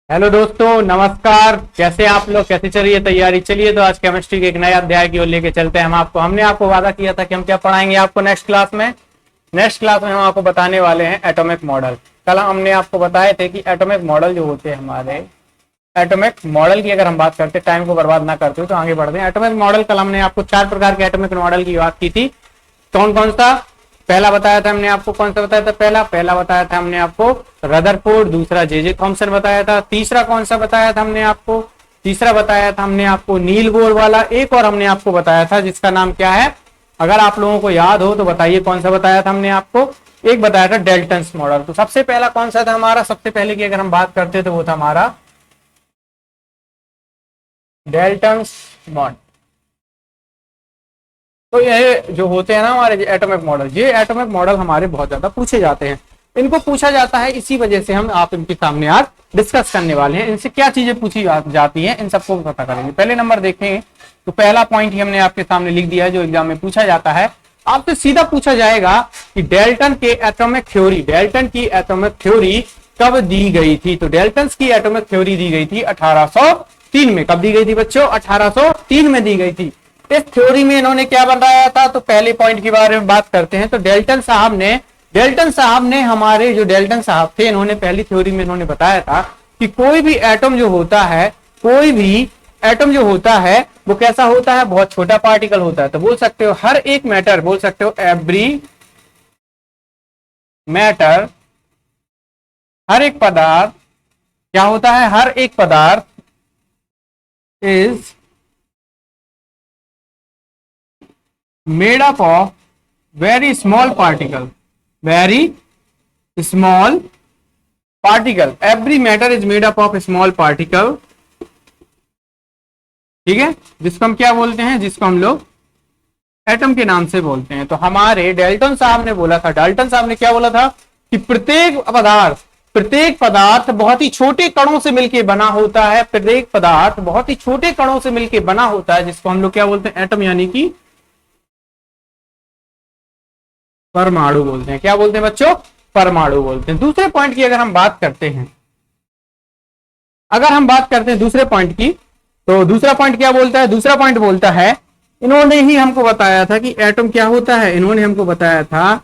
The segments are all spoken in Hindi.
हेलो दोस्तों, नमस्कार। कैसे आप लोग, कैसे चल रही है तैयारी? चलिए तो आज केमिस्ट्री के एक नए अध्याय की ओर लेके चलते हैं। हमने आपको वादा किया था कि हम क्या पढ़ाएंगे आपको नेक्स्ट क्लास में। हम आपको बताने वाले हैं एटॉमिक मॉडल। कल हमने आपको बताए थे कि एटॉमिक मॉडल जो होते हैं हमारे, एटॉमिक मॉडल की अगर हम बात करते, टाइम को बर्बाद ना करते हो तो आगे बढ़ते हैं। एटॉमिक मॉडल, कल हमने आपको 4 प्रकार के एटॉमिक मॉडल की बात की थी। कौन कौन सा? पहला बताया था हमने आपको, कौन सा बताया था? पहला बताया था हमने आपको रदरफोर्ड, दूसरा जे थॉमसन बताया था। तीसरा कौन सा बताया था हमने आपको? तीसरा बताया था हमने आपको नील बोर वाला। एक और हमने आपको बताया था जिसका नाम क्या है, अगर आप लोगों को याद हो तो बताइए कौन सा बताया था हमने आपको। एक बताया था डेल्टन्स मॉडल। तो सबसे पहला कौन सा था हमारा? सबसे पहले की अगर हम बात करते तो वो था हमारा डेल्टन्स मॉडल। तो ये जो होते हैं ना हमारे एटॉमिक मॉडल, ये एटॉमिक मॉडल हमारे बहुत ज्यादा पूछे जाते हैं। इनको पूछा जाता है, इसी वजह से हम आप इनके सामने आज डिस्कस करने वाले हैं। इनसे क्या चीजें पूछी जाती हैं, इन सबको पता करेंगे। पहले नंबर देखें तो पहला पॉइंट ही हमने आपके सामने लिख दिया है जो एग्जाम में पूछा जाता है। आपसे सीधा पूछा जाएगा कि डेल्टन की एटॉमिक थ्योरी कब दी गई थी? तो डेल्टन की एटॉमिक थ्योरी दी गई थी 1803 में। कब दी गई थी बच्चों? 1803 में दी गई थी। इस थ्योरी में इन्होंने क्या बताया था? तो पहले पॉइंट के बारे में बात करते हैं। तो डेल्टन साहब ने हमारे जो डेल्टन साहब थे, इन्होंने पहली थ्योरी में इन्होंने बताया था कि कोई भी एटम जो होता है वो कैसा होता है? बहुत छोटा पार्टिकल होता है। तो बोल सकते हो हर एक मैटर, बोल सकते हो एवरी मैटर, हर एक पदार्थ क्या होता है? हर एक पदार्थ is made up of very small particle, every matter is made up of small particle। ठीक है, जिसको हम क्या बोलते हैं? जिसको हम लोग एटम के नाम से बोलते हैं। तो हमारे डाल्टन साहब ने क्या बोला था कि प्रत्येक पदार्थ बहुत ही छोटे कणों से मिलकर बना होता है। प्रत्येक पदार्थ बहुत ही छोटे कणों से मिलकर बना होता है, जिसको हम लोग क्या बोलते हैं? एटम, यानी कि परमाणु बोलते हैं। क्या बोलते हैं बच्चों? परमाणु बोलते हैं। दूसरे पॉइंट की अगर हम बात करते हैं दूसरे पॉइंट की, तो दूसरा पॉइंट क्या बोलता है? दूसरा पॉइंट बोलता है, इन्होंने ही हमको बताया था कि एटम क्या होता है। इन्होंने हमको बताया था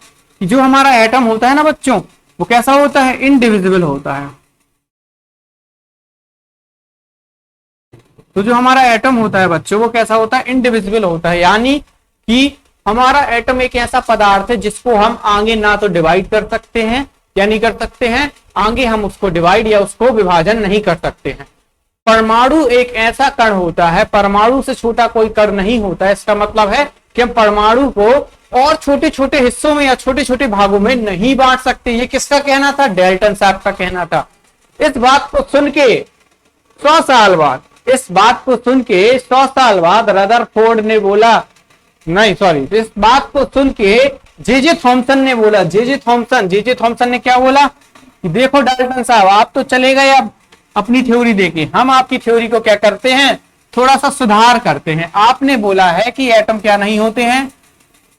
कि जो हमारा एटम होता है ना बच्चों, वो कैसा होता है? इनडिविजिबल होता है। तो जो हमारा एटम होता है बच्चों, वो कैसा होता है? इनडिविजिबल होता है। यानी कि हमारा एटम एक ऐसा पदार्थ है जिसको हम आगे ना तो डिवाइड कर सकते हैं या नहीं कर सकते हैं, आगे हम उसको डिवाइड या उसको विभाजन नहीं कर सकते हैं। परमाणु एक ऐसा कण होता है, परमाणु से छोटा कोई कण नहीं होता है। इसका मतलब है कि हम परमाणु को और छोटे छोटे हिस्सों में या छोटे छोटे भागों में नहीं बांट सकते। ये किसका कहना था? डेल्टन साहब का कहना था। इस बात को सुन के 100 साल बाद रदरफोर्ड ने बोला, नहीं सॉरी, इस बात को सुन के जे थॉमसन ने बोला। जे थॉमसन ने क्या बोला कि देखो डाल्टन साहब, आप तो चले गए अब अपनी थ्योरी देके, हम आपकी थ्योरी को क्या करते हैं? थोड़ा सा सुधार करते हैं। आपने बोला है कि एटम क्या नहीं होते हैं?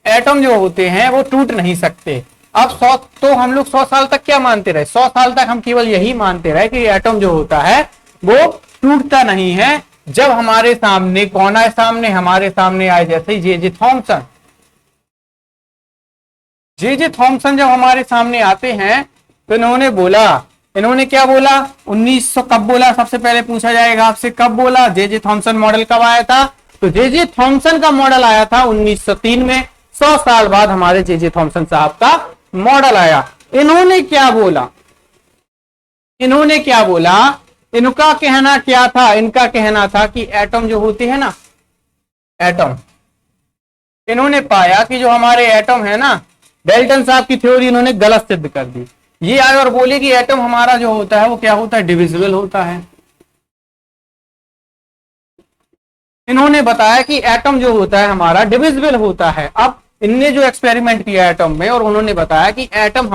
एटम जो होते हैं वो टूट नहीं सकते। अब तो हम लोग 100 साल तक क्या मानते रहे? 100 साल तक हम केवल यही मानते रहे कि एटम जो होता है वो टूटता नहीं है। जब हमारे सामने कौन आए? हमारे सामने आए जैसे जे थॉमसन जब हमारे सामने आते हैं तो इन्होंने क्या बोला? 1900 कब बोला? सबसे पहले पूछा जाएगा आपसे, कब बोला? जे थॉमसन मॉडल कब आया था? तो जे थॉमसन का मॉडल आया था 1903 में। 100 साल बाद हमारे जे थॉमसन साहब का मॉडल आया। इन्होंने क्या बोला? इनका कहना क्या था? इनका कहना था कि एटम जो होते हैं ना, एटम, इन्होंने पाया कि जो हमारे एटम है ना, डाल्टन साहब की थ्योरी इन्होंने गलत सिद्ध कर दी। ये आए और बोले कि एटम हमारा जो होता है वो क्या होता है? डिविजिबल होता है। इन्होंने बताया कि एटम जो होता है हमारा डिविजिबल होता है। अब इनने जो एक्सपेरिमेंट किया एटम में, और उन्होंने बताया कि एटम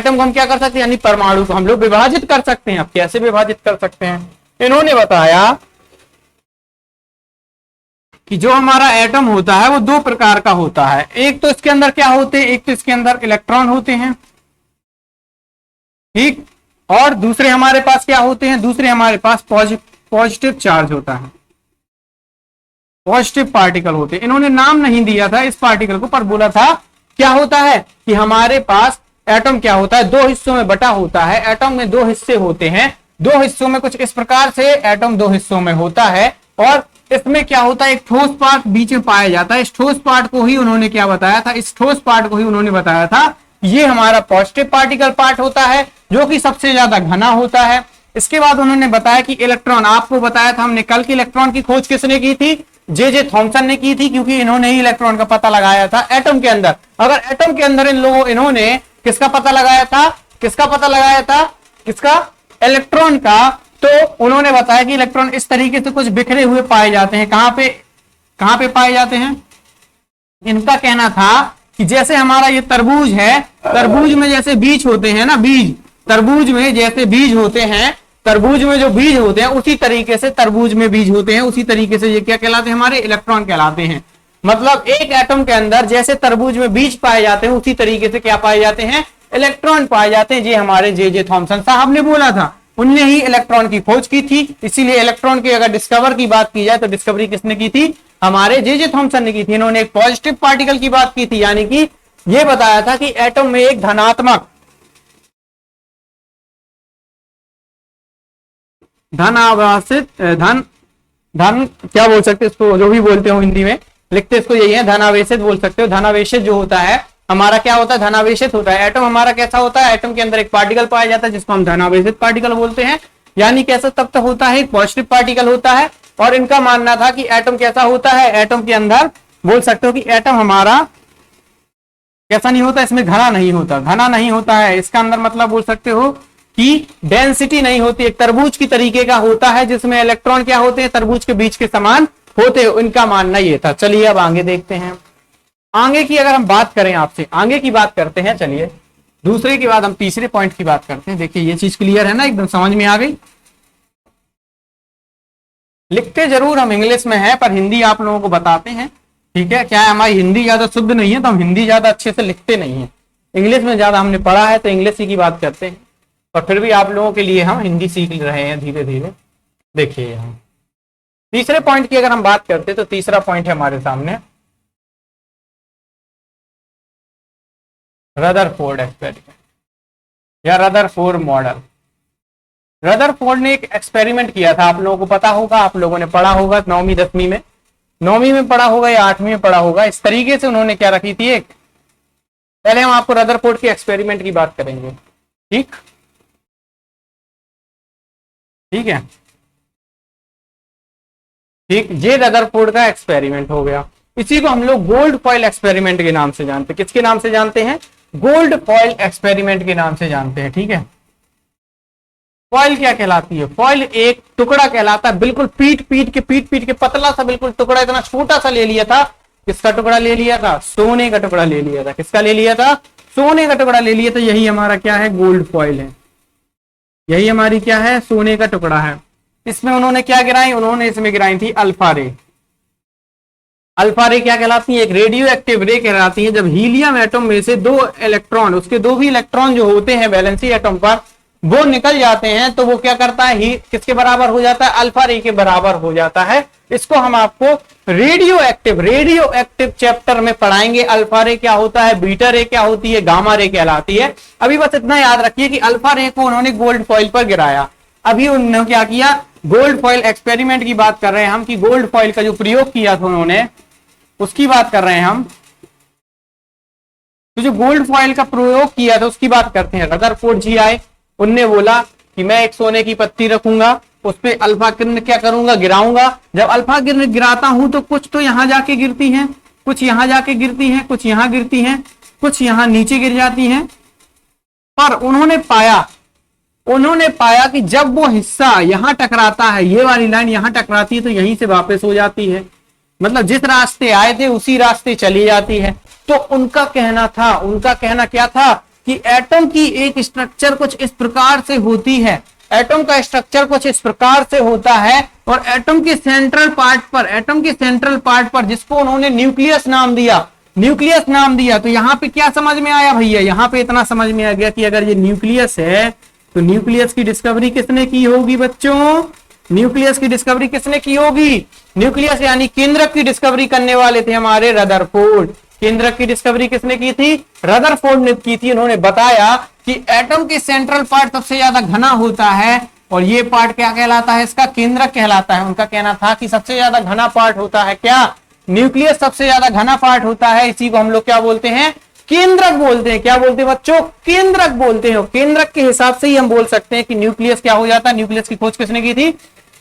को हम क्या कर सकते हैं? यानी परमाणु को हम लोग विभाजित कर सकते हैं। अब कैसे विभाजित कर सकते हैं? इन्होंने बताया कि जो हमारा एटम होता है वो 2 प्रकार का होता है। एक तो इसके अंदर क्या होते हैं? एक तो इसके अंदर इलेक्ट्रॉन होते हैं, ठीक, और दूसरे हमारे पास क्या होते हैं, दूसरे हमारे पास पॉजिटिव चार्ज होता है, पॉजिटिव पार्टिकल होते हैं। इन्होंने नाम नहीं दिया था इस पार्टिकल को, पर बोला था क्या होता है कि हमारे पास एटम क्या होता है, दो हिस्सों में बटा होता है। एटम में दो हिस्से होते हैं, दो हिस्सों में कुछ इस प्रकार से एटम दो हिस्सों में होता है, और इसमें क्या होता है, एक ठोस पार्ट बीच में पाया जाता है। इस ठोस पार्ट को ही उन्होंने क्या बताया था, इस ठोस पार्ट को ही उन्होंने बताया था ये हमारा पॉजिटिव पार्टिकल पार्ट होता है, जो कि सबसे ज्यादा घना होता है। इसके बाद उन्होंने बताया कि इलेक्ट्रॉन, आपको बताया था हमने कल की इलेक्ट्रॉन की खोज किसने की थी, जे थॉमसन ने की थी, क्योंकि इन्होंने ही इलेक्ट्रॉन का पता लगाया था एटम के अंदर। अगर एटम के अंदर इन्होंने किसका पता लगाया था, किसका पता लगाया था, किसका, इलेक्ट्रॉन का, तो उन्होंने बताया कि इलेक्ट्रॉन इस तरीके से कुछ बिखरे हुए पाए जाते हैं। कहां पे पाए जाते हैं, इनका कहना था कि जैसे हमारा ये तरबूज है, तरबूज में जैसे बीज होते हैं ना, बीज, तरबूज में जैसे बीज होते हैं, तरबूज में जो बीज होते हैं उसी तरीके से तरबूज में बीज होते हैं, उसी तरीके से ये क्या कहलाते हैं, हमारे इलेक्ट्रॉन कहलाते हैं। मतलब एक एटम के अंदर जैसे तरबूज में बीज पाए जाते हैं उसी तरीके से क्या पाए जाते हैं, इलेक्ट्रॉन पाए जाते हैं। ये हमारे जे थॉमसन साहब ने बोला था, उनने ही इलेक्ट्रॉन की खोज की थी। इसीलिए इलेक्ट्रॉन की अगर डिस्कवर की बात की जाए तो डिस्कवरी किसने की थी, हमारे जे थॉमसन ने की थी। इन्होंने एक पॉजिटिव पार्टिकल की बात की थी, यानी कि ये बताया था कि एटम में एक धनात्मक, धनावेशित, धन क्या बोल सकते हैं इसको, जो भी बोलते हो हिंदी में लिखते इसको यही है, धनावेशित बोल सकते हो। धनावेशित जो होता है हमारा क्या होता है, धनावेशित होता है। एटम हमारा कैसा होता है, एटम के अंदर एक पार्टिकल पाया जाता है जिसको हम धनावेशित पार्टिकल बोलते हैं, यानी कैसा तब तक होता है, एक पॉजिटिव पार्टिकल होता है। और इनका मानना था कि एटम कैसा होता है, एटम के अंदर बोल सकते हो कि एटम हमारा कैसा नहीं होता, इसमें घना नहीं होता, घना नहीं होता है इसका अंदर, मतलब बोल सकते हो कि डेंसिटी नहीं होती, एक तरबूज की तरीके का होता है जिसमें इलेक्ट्रॉन क्या होते हैं, तरबूज के बीज के समान होते हैं। इनका मानना ये था। चलिए अब आगे देखते हैं, आगे की अगर हम बात करें, आपसे आगे की बात करते हैं। चलिए दूसरे के बाद हम तीसरे पॉइंट की बात करते हैं। देखिए ये चीज क्लियर है ना, एकदम समझ में आ गई। लिखते जरूर हम इंग्लिश में है, पर हिंदी आप लोगों को बताते हैं, ठीक है। क्या है, हमारी हिंदी ज्यादा शुद्ध नहीं है तो हम हिंदी ज्यादा अच्छे से लिखते नहीं है, इंग्लिश में ज्यादा हमने पढ़ा है तो इंग्लिश ही की बात करते हैं, पर फिर भी आप लोगों के लिए हम हिंदी सीख रहे हैं धीरे धीरे। देखिए यहाँ तीसरे पॉइंट की अगर हम बात करते हैं तो तीसरा पॉइंट है हमारे सामने रदरफोर्ड एक्सपेरिमेंट या रदरफोर्ड मॉडल। रदरफोर्ड ने एक एक्सपेरिमेंट किया था, आप लोगों को पता होगा, आप लोगों ने पढ़ा होगा 9वीं 10वीं में, 9वीं में पढ़ा होगा या 8वीं में पढ़ा होगा। इस तरीके से उन्होंने क्या रखी थी, एक, पहले हम आपको रदरफोर्ड के एक्सपेरिमेंट की बात करेंगे, ठीक है, ठीक। ये रदरफोर्ड का एक्सपेरिमेंट हो गया। इसी को हम लोग गोल्ड फॉइल एक्सपेरिमेंट के नाम से जानते हैं। किसके नाम से जानते हैं, गोल्ड फॉइल एक्सपेरिमेंट के नाम से जानते हैं, ठीक है। फॉइल क्या कहलाती है, फॉइल एक टुकड़ा कहलाता है, बिल्कुल पीट पीट के पतला सा बिल्कुल टुकड़ा, इतना छोटा सा ले लिया था। किसका टुकड़ा ले लिया था, सोने का टुकड़ा ले लिया था। किसका ले लिया था, सोने का टुकड़ा ले लिया था। यही हमारा क्या है, गोल्ड फॉइल है, यही हमारी क्या है, सोने का टुकड़ा है। इसमें उन्होंने क्या गिराई, उन्होंने इसमें गिराई थी अल्फा रे। अल्फा रे क्या कहलाती है, एक रेडियो एक्टिव रे कहलाती है। जब हीलियम एटम में से दो इलेक्ट्रॉन, उसके दो भी इलेक्ट्रॉन जो होते हैं वैलेंसी एटम पर, वो निकल जाते हैं तो वो क्या करता है, किसके बराबर हो जाता है, अल्फा रे के बराबर हो जाता है। इसको हम आपको रेडियो एक्टिव चैप्टर में पढ़ाएंगे। अल्फा रे क्या होता है, बीटा रे क्या होती है, गामा रे कहलाती है। अभी बस इतना याद रखिए कि अल्फा रे को उन्होंने गोल्ड फॉइल पर गिराया। अभी उन्होंने क्या किया, गोल्ड फॉइल एक्सपेरिमेंट की बात कर रहे हैं हम, कि गोल्ड फॉइल का जो प्रयोग किया था उन्होंने, उसकी बात कर रहे हैं हम। तो जो गोल्ड फॉइल का प्रयोग किया था उसकी बात करते हैं। रदरफोर्ड जी आए, उनने बोला कि मैं एक सोने की पत्ती रखूंगा, उस पे अल्फा किरण क्या करूंगा, गिराऊंगा। जब अल्फा किरण गिराता हूं तो कुछ तो यहां जाके गिरती हैं, कुछ यहां जाके गिरती हैं, कुछ यहां गिरती हैं, कुछ यहां नीचे गिर जाती हैं। पर उन्होंने पाया कि जब वो हिस्सा यहां टकराता है, ये वाली लाइन यहां टकराती है तो यहीं से वापस हो जाती है, मतलब जिस रास्ते आए थे उसी रास्ते चली जाती है। तो उनका कहना क्या था कि एटम की एक स्ट्रक्चर कुछ इस प्रकार से होती है, एटम का स्ट्रक्चर कुछ इस प्रकार से होता है, और एटम के सेंट्रल पार्ट पर जिसको उन्होंने न्यूक्लियस नाम दिया। तो यहाँ पे क्या समझ में आया भैया, यहाँ पे इतना समझ में आ गया कि अगर ये न्यूक्लियस है तो न्यूक्लियस की डिस्कवरी किसने की होगी बच्चों? न्यूक्लियस की डिस्कवरी किसने की होगी? न्यूक्लियस यानी केंद्रक की डिस्कवरी करने वाले थे हमारे रदरफोर्ड। केंद्रक की डिस्कवरी किसने की थी? रदरफोर्ड ने की थी। उन्होंने बताया कि एटम के सेंट्रल पार्ट सबसे ज्यादा घना होता है और ये पार्ट क्या कहलाता है? इसका केंद्रक कहलाता है। उनका कहना था कि सबसे ज्यादा घना पार्ट होता है क्या? न्यूक्लियस सबसे ज्यादा घना पार्ट होता है। इसी को हम लोग क्या बोलते हैं? केंद्रक बोलते हैं। क्या बोलते हैं बच्चों? केंद्रक बोलते हैं। केंद्रक के हिसाब से ही हम बोल सकते हैं कि न्यूक्लियस क्या हो जाता है। न्यूक्लियस की खोज किसने की थी?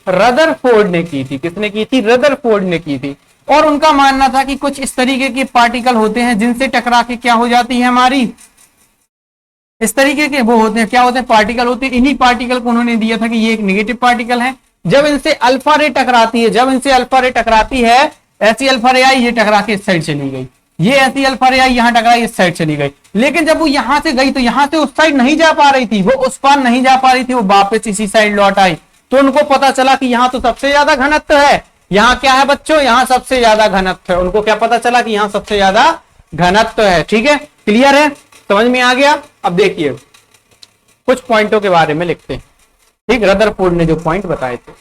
रदरफोर्ड ने की थी। किसने की थी? रदरफोर्ड ने की थी। और उनका मानना था कि कुछ इस तरीके के पार्टिकल होते हैं जिनसे टकरा के क्या हो जाती है हमारी, इस तरीके के वो होते हैं, क्या होते हैं? पार्टिकल होते हैं। इन्हीं पार्टिकल को उन्होंने दिया था कि ये एक नेगेटिव पार्टिकल है। जब इनसे अल्फा रे टकराती है, जब इनसे अल्फा रे टकराती है, ऐसी अल्फा रे आई, ये टकरा के इस साइड चली गई, ये ऐसी अल्फा रे आई, यहां टकराई, इस साइड चली गई। लेकिन जब वो यहां से गई तो यहां से उस साइड नहीं जा पा रही थी, वो उस पार नहीं जा पा रही थी, वो वापस इसी साइड लौट आई। तो उनको पता चला कि यहां तो सबसे ज्यादा घनत्व है। यहां क्या है बच्चों? यहां सबसे ज्यादा घनत्व है। उनको क्या पता चला कि यहां सबसे ज्यादा घनत्व है। ठीक है, क्लियर है, समझ में आ गया? अब देखिए कुछ पॉइंटों के बारे में लिखते हैं। ठीक, रदरफोर्ड ने जो पॉइंट बताए थे,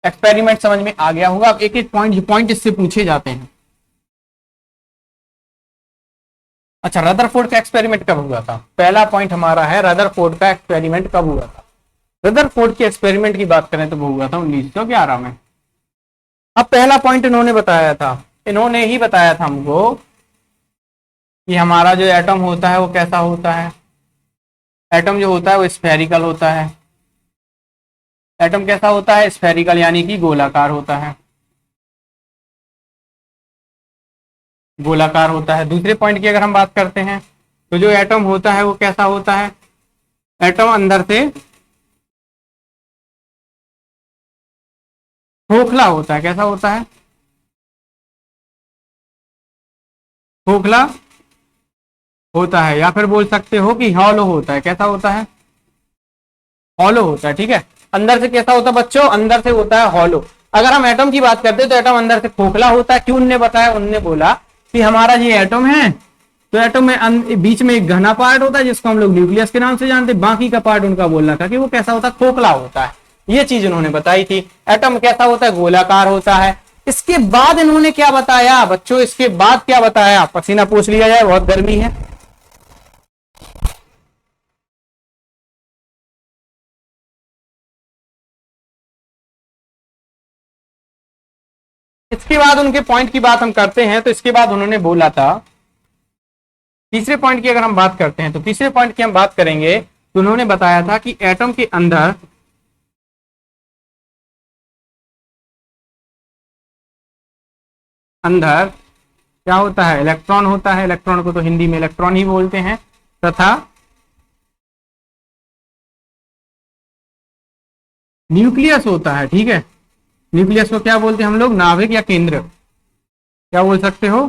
एक्सपेरिमेंट समझ में आ गया होगा। अब एक एक पॉइंट इससे पूछे जाते हैं। अच्छा, रदरफोर्ड का एक्सपेरिमेंट कब हुआ था? पहला पॉइंट हमारा है रदरफोर्ड का एक्सपेरिमेंट कब हुआ था। रदरफोर्ड के एक्सपेरिमेंट की बात करें तो वो हुआ था 1911 में। अब पहला पॉइंट इन्होंने बताया था, इन्होंने ही बताया था हमको कि हमारा जो एटम होता है वो कैसा होता है। एटम जो होता है वो स्फेरिकल होता है। एटम कैसा होता है? स्फेरिकल यानी कि गोलाकार होता है, गोलाकार होता है। दूसरे पॉइंट की अगर हम बात करते हैं तो जो एटम होता है वो कैसा होता है? एटम अंदर से खोखला होता है। कैसा होता है? खोखला होता है, या फिर बोल सकते हो कि हॉलो होता है। कैसा होता है? हॉलो होता है। ठीक है, अंदर से कैसा होता है बच्चों? अंदर से होता है हॉलो। अगर हम एटम की बात करते हैं तो एटम अंदर से खोखला होता है। क्यों? उनने बताया, उनने बोला कि हमारा ये एटम है तो एटम में बीच में एक घना पार्ट होता है जिसको हम लोग न्यूक्लियस के नाम से जानते हैं। बाकी का पार्ट उनका बोलना था कि वो कैसा होता है? खोखला होता है। ये चीज उन्होंने बताई थी। एटम कैसा होता है? गोलाकार होता है। इसके बाद इन्होंने क्या बताया बच्चों? इसके बाद क्या बताया? पसीना पूछ लिया जाए, बहुत गर्मी है। इसके बाद उनके पॉइंट की बात हम करते हैं तो इसके बाद उन्होंने बोला था, तीसरे पॉइंट की अगर हम बात करते हैं तो तीसरे पॉइंट की हम बात करेंगे तो उन्होंने बताया था कि एटम के अंदर अंदर क्या होता है? इलेक्ट्रॉन होता है। इलेक्ट्रॉन को तो हिंदी में इलेक्ट्रॉन ही बोलते हैं। तथा न्यूक्लियस होता है। ठीक है, न्यूक्लियस को क्या बोलते हैं हम लोग? नाभिक या केंद्र, क्या बोल सकते हो?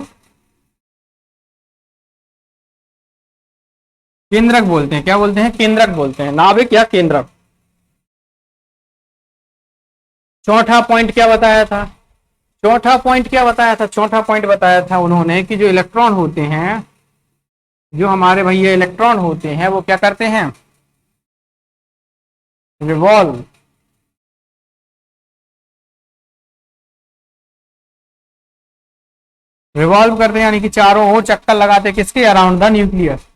केंद्रक बोलते हैं। क्या बोलते हैं? केंद्रक बोलते हैं, नाभिक या केंद्रक। चौथा पॉइंट क्या बताया था? चौथा पॉइंट क्या बताया था? चौथा पॉइंट बताया था उन्होंने कि जो इलेक्ट्रॉन होते हैं, जो हमारे भैया इलेक्ट्रॉन होते हैं, वो क्या करते हैं? रिवॉल्व, रिवॉल्व करते हैं, यानी कि चारों ओर चक्कर लगाते। किसके? Around the nucleus.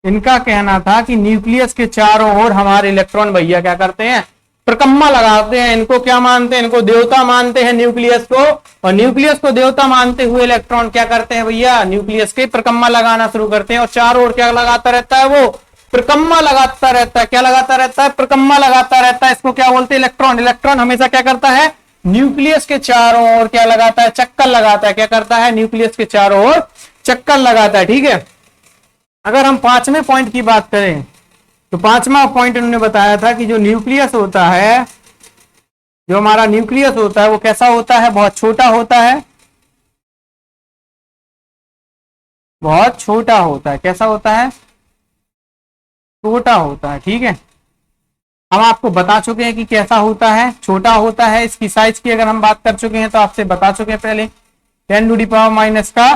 इनका कहना था कि न्यूक्लियस के चारों ओर हमारे इलेक्ट्रॉन भैया क्या करते हैं? परिक्रमा लगाते हैं। इनको क्या मानते हैं? इनको देवता मानते हैं न्यूक्लियस को। और न्यूक्लियस को देवता मानते हुए इलेक्ट्रॉन क्या करते हैं भैया? न्यूक्लियस के परिक्रमा लगाना शुरू करते हैं और चारों ओर क्या लगाता रहता है? वो परिक्रमा लगाता रहता है। क्या लगाता रहता है? परिक्रमा लगाता रहता है। इसको क्या बोलते हैं? इलेक्ट्रॉन। इलेक्ट्रॉन हमेशा क्या करता है? न्यूक्लियस के चारों ओर क्या लगाता है? चक्कर लगाता है। क्या करता है? न्यूक्लियस के चारों ओर चक्कर लगाता है। ठीक है, अगर हम पांचवें पॉइंट की बात करें तो पांचवा पॉइंट उन्होंने बताया था कि जो न्यूक्लियस होता है, जो हमारा न्यूक्लियस होता है वो कैसा होता है? बहुत छोटा होता है, बहुत छोटा होता है। कैसा होता है? छोटा होता है। ठीक है, हम आपको बता चुके हैं कि कैसा होता है, छोटा होता है। इसकी साइज की अगर हम बात कर चुके हैं तो आपसे बता चुके हैं पहले, 10⁻⁻⁻ का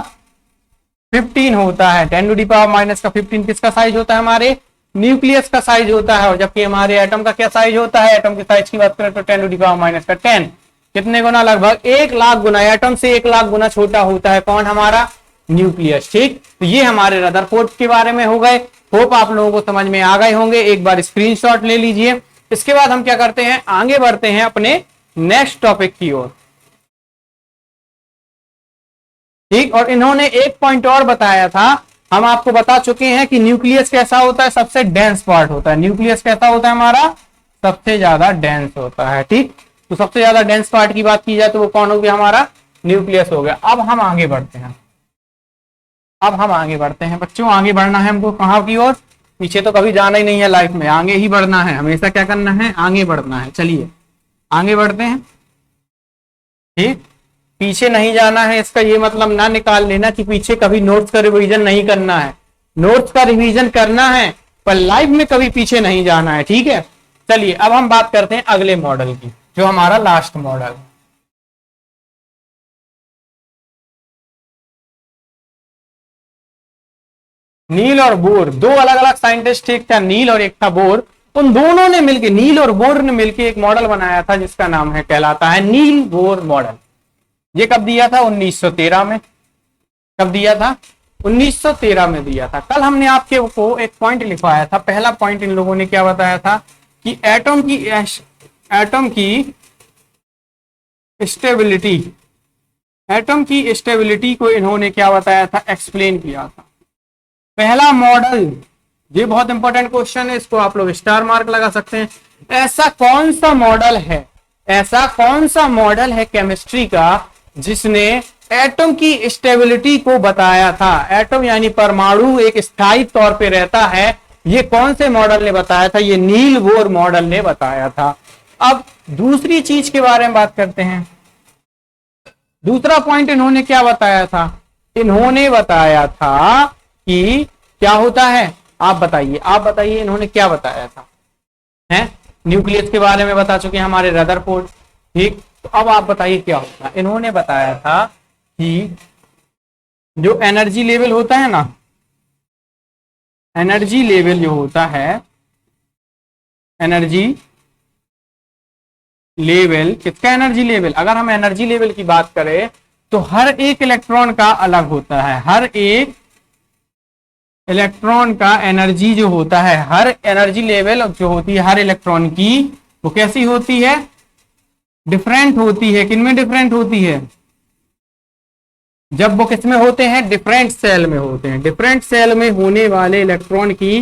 15 होता है। 10⁻⁻⁻ का 15 किसका साइज होता है? हमारे न्यूक्लियस का साइज होता है, और जबकि हमारे एटम का क्या साइज होता है, एटम के साइज की बात करें तो 10⁻⁻10 कितने गुना, लगभग 1,00,000 गुना, एटम से 1,00,000 गुना छोटा होता है कौन, हमारा न्यूक्लियस। ठीक, तो ये हमारे रदरफोर्ड के बारे में हो गए। होप आप लोगों को समझ में आ गए होंगे, एक बार स्क्रीनशॉट ले लीजिए। इसके बाद हम क्या करते हैं, आगे बढ़ते हैं अपने नेक्स्ट टॉपिक की ओर। ठीक, और इन्होंने एक पॉइंट और बताया था, हम आपको बता चुके हैं कि न्यूक्लियस कैसा होता है, सबसे डेंस पार्ट होता है। न्यूक्लियस कैसा होता है हमारा, सबसे ज्यादा डेंस होता है। ठीक, तो सबसे ज्यादा डेंस पार्ट की बात की जाए तो वो कौन हो गया, हमारा न्यूक्लियस हो गया। अब हम आगे बढ़ते हैं, बच्चों आगे बढ़ना है हमको कहां की ओर, पीछे तो कभी जाना ही नहीं है लाइफ में, आगे ही बढ़ना है, हमेशा क्या करना है, आगे बढ़ना है। चलिए आगे बढ़ते हैं। ठीक, पीछे नहीं जाना है, इसका ये मतलब ना निकाल लेना कि पीछे कभी नोट्स का रिवीजन नहीं करना है। नोट्स का रिवीजन करना है, पर लाइफ में कभी पीछे नहीं जाना है। ठीक है, चलिए अब हम बात करते हैं अगले मॉडल की, जो हमारा लास्ट मॉडल है। नील और बोर, दो अलग अलग साइंटिस्ट, एक था नील और एक था बोर। उन दोनों ने मिलकर, नील और बोर ने मिलकर एक मॉडल बनाया था जिसका नाम है, कहलाता है नील बोर मॉडल। ये कब दिया था, 1913 में। कब दिया था, 1913 में दिया था। कल हमने आपके को एक पॉइंट लिखवाया था, पहला पॉइंट इन लोगों ने क्या बताया था कि एटम की स्टेबिलिटी, एटम की स्टेबिलिटी को इन्होंने क्या बताया था, एक्सप्लेन किया था। पहला मॉडल, ये बहुत इंपॉर्टेंट क्वेश्चन है, इसको आप लोग स्टार मार्क लगा सकते हैं। ऐसा कौन सा मॉडल है केमिस्ट्री का जिसने एटम की स्टेबिलिटी को बताया था। एटम यानी परमाणु एक स्थायी तौर पे रहता है, ये कौन से मॉडल ने बताया था, ये नील बोर मॉडल ने बताया था। अब दूसरी चीज के बारे में बात करते हैं। दूसरा पॉइंट इन्होंने क्या बताया था, इन्होंने बताया था कि क्या होता है, आप बताइए इन्होंने क्या बताया था, हैं, न्यूक्लियस के बारे में बता चुके हैं हमारे रदरफोर्ड। ठीक, तो अब आप बताइए क्या होता है। इन्होंने बताया था कि जो एनर्जी लेवल होता है ना, एनर्जी लेवल जो होता है, एनर्जी लेवल, किसका एनर्जी लेवल, अगर हम एनर्जी लेवल की बात करें तो हर एक इलेक्ट्रॉन का अलग होता है। हर एक इलेक्ट्रॉन का एनर्जी जो होता है, हर एनर्जी लेवल जो होती है हर इलेक्ट्रॉन की, वो कैसी होती है, डिफरेंट होती है। किनमें डिफरेंट होती है, जब वो किसमें होते हैं, डिफरेंट सेल में होते हैं। डिफरेंट सेल में होने वाले इलेक्ट्रॉन की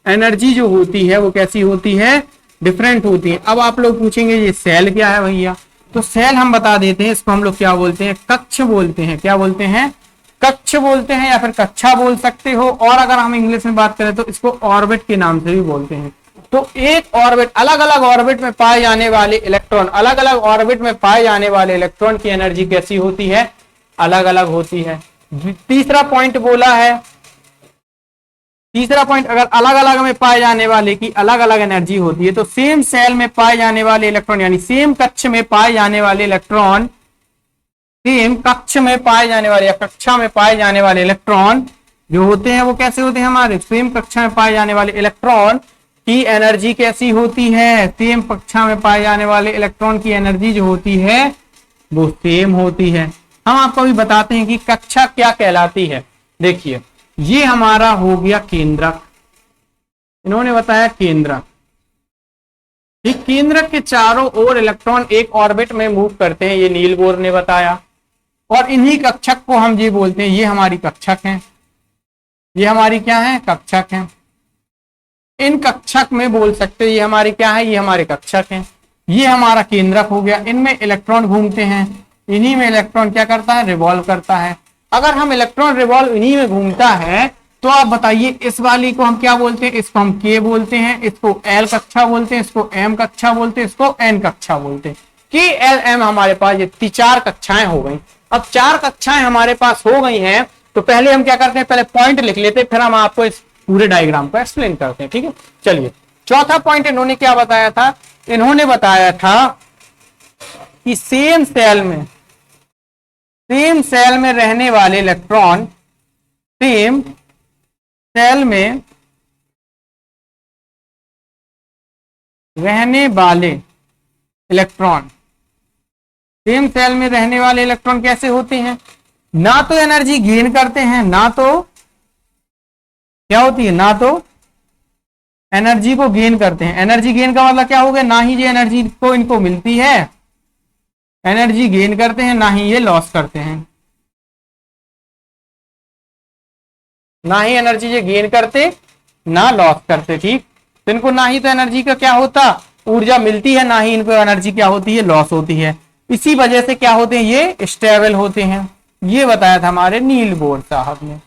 एनर्जी जो होती है वो कैसी होती है, डिफरेंट होती है। अब आप लोग पूछेंगे ये सेल क्या है भैया, तो सेल हम बता देते हैं, इसको हम लोग क्या बोलते हैं, कक्ष बोलते हैं। क्या बोलते हैं, कक्ष बोलते हैं, या फिर कक्षा बोल सकते हो, और अगर हम इंग्लिश में बात करें तो इसको ऑर्बिट के नाम से भी बोलते हैं। तो एक ऑर्बिट, अलग अलग ऑर्बिट में पाए जाने वाले इलेक्ट्रॉन, अलग अलग ऑर्बिट में पाए जाने वाले इलेक्ट्रॉन की एनर्जी कैसी होती है, अलग अलग होती है। तीसरा पॉइंट बोला है, तीसरा पॉइंट, अगर अलग अलग में पाए जाने वाले की अलग अलग एनर्जी होती है, तो सेम सेल में पाए जाने वाले इलेक्ट्रॉन, यानी सेम कक्ष में पाए जाने वाले इलेक्ट्रॉन, सेम कक्ष में पाए जाने वाले या कक्षा में पाए जाने वाले इलेक्ट्रॉन जो होते हैं वो कैसे होते हैं, हमारे सेम कक्षा में पाए जाने वाले इलेक्ट्रॉन की एनर्जी कैसी होती है, सेम कक्षा में पाए जाने वाले इलेक्ट्रॉन की एनर्जी जो होती है वो सेम होती है। हम आपको भी बताते हैं कि कक्षा क्या कहलाती है। देखिए ये हमारा हो गया केंद्रक, इन्होंने बताया केंद्रक। केंद्रक के चारों ओर इलेक्ट्रॉन एक ऑर्बिट में मूव करते हैं, ये नील बोर ने बताया। और इन्हीं कक्षक को हम ये बोलते हैं, ये हमारी कक्षक हैं, ये हमारी क्या है, कक्षक हैं। इन कक्षक में बोल सकते हैं ये हमारी क्या है, ये हमारे कक्षक हैं। ये हमारा केंद्रक हो गया, इनमें इलेक्ट्रॉन घूमते हैं, इन्हीं में इलेक्ट्रॉन क्या करता है, रिवॉल्व करता है। अगर हम इलेक्ट्रॉन रिवॉल्व इन्हीं में घूमता है तो आप बताइए इस वाली को हम क्या बोलते हैं, इसको हम के बोलते हैं, इसको एल कक्षा बोलते हैं, इसको एम कक्षा बोलते हैं, इसको एन कक्षा बोलते हैं। के एल एम हमारे पास ये चार कक्षाएं हो गई। अब चार कक्षाएं हमारे पास हो गई हैं तो पहले हम क्या करते हैं, पहले पॉइंट लिख लेते हैं, फिर हम आपको इस पूरे डायग्राम को एक्सप्लेन करते हैं। ठीक है, चलिए चौथा पॉइंट इन्होंने क्या बताया था, इन्होंने बताया था कि सेम सेल में रहने वाले इलेक्ट्रॉन, सेम सेल में रहने वाले इलेक्ट्रॉन, सेम सेल में रहने वाले इलेक्ट्रॉन कैसे होते हैं? ना तो एनर्जी गेन करते हैं, ना तो क्या होती है, ना तो एनर्जी को गेन करते हैं। एनर्जी गेन का मतलब क्या हो गया, ना ही ये एनर्जी को इनको मिलती है, एनर्जी गेन करते हैं, ना ही ये लॉस करते हैं, ना ही एनर्जी ये गेन करते ना लॉस करते। ठीक, तो इनको ना ही तो एनर्जी का क्या होता, ऊर्जा मिलती है, ना ही इनको एनर्जी क्या होती है, लॉस होती है। इसी वजह से क्या होते हैं, ये स्टेबल होते हैं। ये बताया था हमारे नील बोर साहब ने।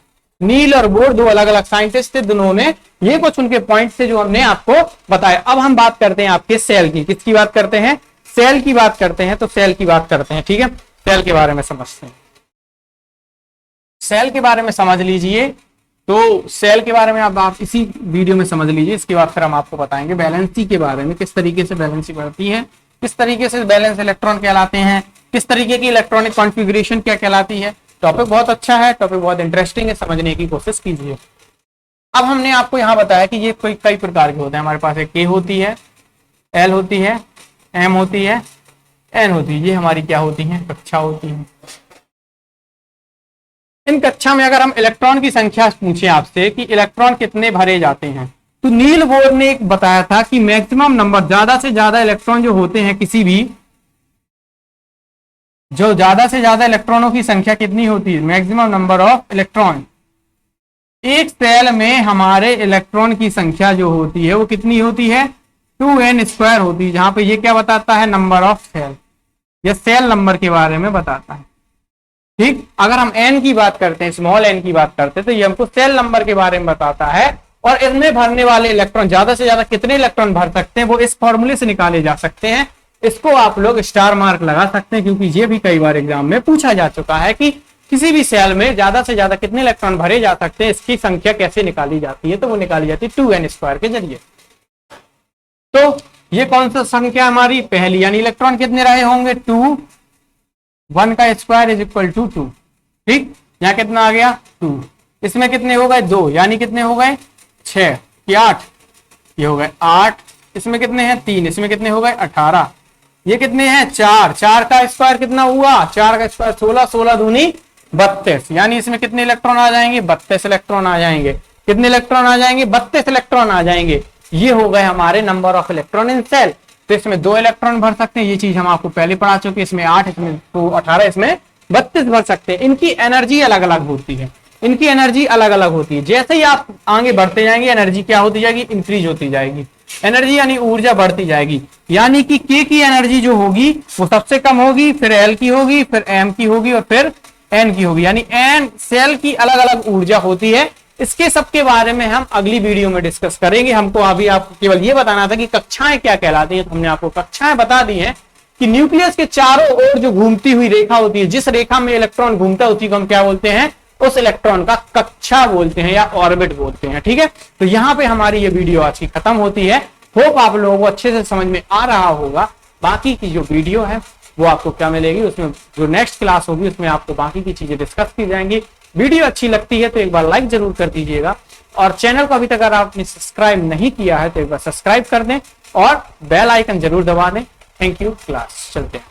नील और बोर दो अलग अलग साइंटिस्ट थे, दोनों ने ये कुछ उनके पॉइंट थे जो हमने आपको बताया। अब हम बात करते हैं आपके सेल की। किसकी बात करते हैं, सेल की बात करते हैं। तो सेल की बात करते हैं, ठीक है, सेल के बारे में समझते हैं। सेल के बारे में समझ लीजिए। तो सेल के बारे में आप इसी वीडियो में समझ लीजिए, इसके बाद फिर हम आपको बताएंगे वैलेंसी के बारे में, किस तरीके से वैलेंसी बढ़ती है, किस तरीके से बैलेंस इलेक्ट्रॉन कहलाते हैं, किस तरीके की इलेक्ट्रॉनिक कॉन्फ़िगरेशन क्या कहलाती है। टॉपिक बहुत अच्छा है, टॉपिक बहुत इंटरेस्टिंग है, समझने की कोशिश कीजिए। अब हमने आपको यहाँ बताया कि ये कोई कई प्रकार के होते हैं। हमारे पास एक K होती है, L होती है, M होती है, N होती है। ये हमारी क्या होती है, कक्षा होती है। इन कक्षा में अगर हम इलेक्ट्रॉन की संख्या पूछे आपसे कि इलेक्ट्रॉन कितने भरे जाते हैं, तो नील बोर ने एक बताया था कि मैक्सिमम नंबर, ज्यादा से ज्यादा इलेक्ट्रॉन जो होते हैं किसी भी, जो ज्यादा से ज्यादा इलेक्ट्रॉनों की संख्या कितनी होती है, मैक्सिमम नंबर ऑफ इलेक्ट्रॉन। एक सेल में हमारे इलेक्ट्रॉन की संख्या जो होती है वो कितनी होती है, 2n² होती है। जहां पे ये क्या बताता है, नंबर ऑफ सेल, या सेल नंबर के बारे में बताता है। ठीक, अगर हम n की बात करते हैं, स्मॉल n की बात करते हैं, तो ये हमको सेल नंबर के बारे में बताता है। और इसमें भरने वाले इलेक्ट्रॉन, ज्यादा से ज्यादा कितने इलेक्ट्रॉन भर सकते हैं, वो इस फॉर्मूले से निकाले जा सकते हैं। इसको आप लोग स्टार मार्क लगा सकते हैं, क्योंकि ये भी कई बार एग्जाम में पूछा जा चुका है कि किसी भी सेल में ज्यादा से ज्यादा कितने इलेक्ट्रॉन भरे जा सकते हैं, इसकी संख्या कैसे निकाली जाती है। तो वो निकाली जाती है 2n² के जरिए। तो ये कौन सा संख्या हमारी पहली, यानी इलेक्ट्रॉन कितने रहे होंगे, 2, 1 का स्क्वायर इज इक्वल टू 2। ठीक, यहाँ कितना आ गया, 2। इसमें कितने हो गए, 2, यानी कितने हो गए, 6 कि 8, ये हो गए 8। इसमें कितने हैं, 3, इसमें कितने हो गए, 18। ये कितने हैं, 4, 4 का स्क्वायर कितना हुआ, 4 का स्क्वायर 16, 16 दूनी 32, यानी इसमें कितने इलेक्ट्रॉन आ जाएंगे, 32 इलेक्ट्रॉन आ जाएंगे। कितने इलेक्ट्रॉन आ जाएंगे, 32 इलेक्ट्रॉन आ जाएंगे। ये हो गए हमारे number of electron in cell. तो इसमें 2 इलेक्ट्रॉन भर सकते हैं, ये चीज हम आपको पहले पढ़ा चुके हैं। इसमें 8, इसमें 18, इसमें 32 भर सकते हैं। इनकी एनर्जी अलग अलग होती है, इनकी एनर्जी अलग अलग होती है। जैसे ही आप आगे बढ़ते जाएंगे, एनर्जी क्या होती जाएगी, इंक्रीज होती जाएगी। एनर्जी यानी ऊर्जा बढ़ती जाएगी, यानी कि K की एनर्जी जो होगी वो सबसे कम होगी, फिर L की होगी, फिर M की होगी, और फिर N की होगी। यानी N सेल की अलग अलग ऊर्जा होती है। इसके सबके बारे में हम अगली वीडियो में डिस्कस करेंगे। हमको अभी आपको केवल ये बताना था कि कक्षाएं क्या कहलाती हैं, तो हमने आपको कक्षाएं बता दी हैं कि न्यूक्लियस के चारों ओर जो घूमती हुई रेखा होती है, जिस रेखा में इलेक्ट्रॉन घूमता है, उसी को हम क्या बोलते हैं, उस इलेक्ट्रॉन का कक्षा बोलते हैं या ऑर्बिट बोलते हैं। ठीक है, तो यहाँ पे हमारी ये वीडियो आज की खत्म होती है। होप आप लोगों को अच्छे से समझ में आ रहा होगा। बाकी की जो वीडियो है वो आपको क्या मिलेगी, उसमें जो नेक्स्ट क्लास होगी उसमें आपको बाकी की चीजें डिस्कस की जाएंगी। वीडियो अच्छी लगती है तो एक बार लाइक जरूर कर दीजिएगा, और चैनल को अभी तक अगर आपने सब्सक्राइब नहीं किया है तो एक बार सब्सक्राइब कर दें और बेल आइकन जरूर दबा दें। थैंक यू, क्लास चलते हैं।